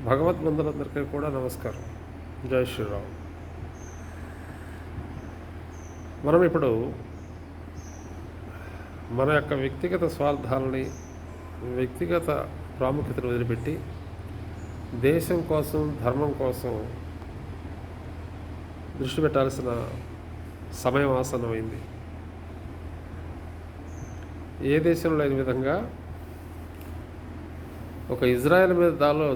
భగవద్బంధులందరికీ కూడా నమస్కారం. జై శ్రీరామ్. మనం ఇప్పుడు మన యొక్క వ్యక్తిగత స్వార్థాలని, వ్యక్తిగత ప్రాముఖ్యతను వదిలిపెట్టి దేశం కోసం, ధర్మం కోసం దృష్టి పెట్టాల్సిన సమయం ఆసన్నమైంది. ఏ దేశంలో లేని విధంగా ఒక ఇజ్రాయెల్ మీద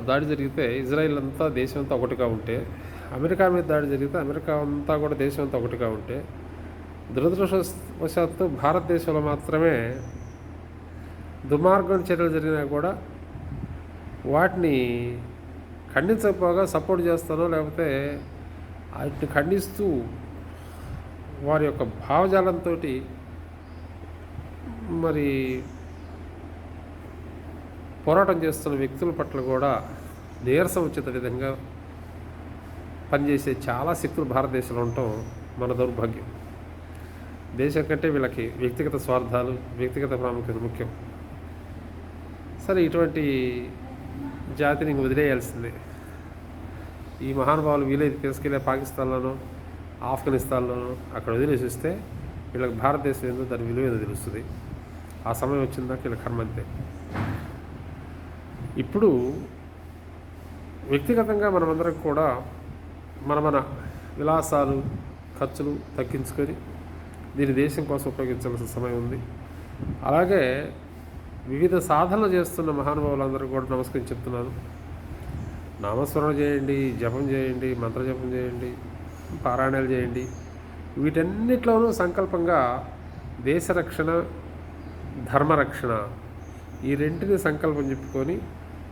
దాడి జరిగితే ఇజ్రాయెల్ అంతా దేశం అంతా ఒకటిగా ఉంటే, అమెరికా మీద దాడి జరిగితే అమెరికా అంతా కూడా దేశం అంతా ఒకటిగా ఉంటే, దురదృష్టవశాత్తు భారతదేశంలో మాత్రమే దుర్మార్గం చర్యలు జరిగినా కూడా వాటిని ఖండించకపోగా సపోర్ట్ చేస్తానో, లేకపోతే వాటిని ఖండిస్తూ వారి యొక్క భావజాలంతో మరి పోరాటం చేస్తున్న వ్యక్తుల పట్ల కూడా నీరసం వచ్చేట విధంగా పనిచేసే చాలా శక్తులు భారతదేశంలో ఉండటం మన దౌర్భాగ్యం. దేశం కంటే వీళ్ళకి వ్యక్తిగత స్వార్థాలు, వ్యక్తిగత ప్రాముఖ్యత ముఖ్యం. సరే, ఇటువంటి జాతిని వదిలేయాల్సిందే. ఈ మహానుభావులు వీలైతే తీసుకెళ్ళే పాకిస్తాన్లోనో, ఆఫ్ఘనిస్తాన్లోనో అక్కడ వదిలేసిస్తే వీళ్ళకి భారతదేశం ఏందో దాని విలువ ఏదో తెలుస్తుంది. ఆ సమయం వచ్చిందాక వీళ్ళ కర్మ అంతే. ఇప్పుడు వ్యక్తిగతంగా మనమందరం కూడా మన విలాసాలు, ఖర్చులు తగ్గించుకొని దీని దేశం కోసం ఉపయోగించాల్సిన సమయం ఉంది. అలాగే వివిధ సాధనలు చేస్తున్న మహానుభావులందరూ కూడా నమస్కరించి చెప్తున్నాను. నామస్మరణ చేయండి, జపం చేయండి, మంత్రజపం చేయండి, పారాయణాలు చేయండి. వీటన్నిటిలోనూ సంకల్పంగా దేశ రక్షణ, ధర్మరక్షణ, ఈ రెంటిని సంకల్పం చెప్పుకొని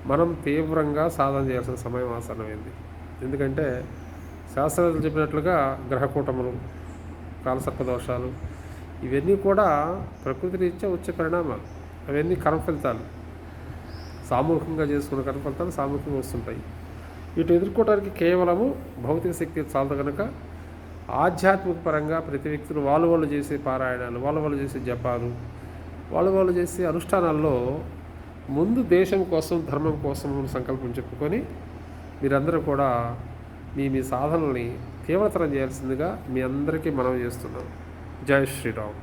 మనం తీవ్రంగా సాధన చేయాల్సిన సమయం ఆసన్నమైంది. ఎందుకంటే శాస్త్రవేత్తలు చెప్పినట్లుగా గ్రహకూటములు, కాలసర్పదోషాలు ఇవన్నీ కూడా ప్రకృతి రీత్యా వచ్చే పరిణామాలు. అవన్నీ కర్మ ఫలితాలు, సామూహికంగా చేసుకున్న కర్మ ఫలితాలు సామూహికంగా వస్తుంటాయి. వీటిని ఎదుర్కోవడానికి కేవలము భౌతిక శక్తి చాలదు కనుక ఆధ్యాత్మిక పరంగా ప్రతి వ్యక్తులు వాళ్ళు చేసే పారాయణాలు, వాళ్ళు చేసే జపాలు, వాళ్ళు చేసే అనుష్ఠానాల్లో ముందు దేశం కోసం, ధర్మం కోసం సంకల్పం చెప్పుకొని మీరందరూ కూడా మీ సాధనల్ని తీవ్రతరం చేయాల్సిందిగా మీ అందరికీ మనవి చేస్తున్నాను. జై శ్రీరామ్.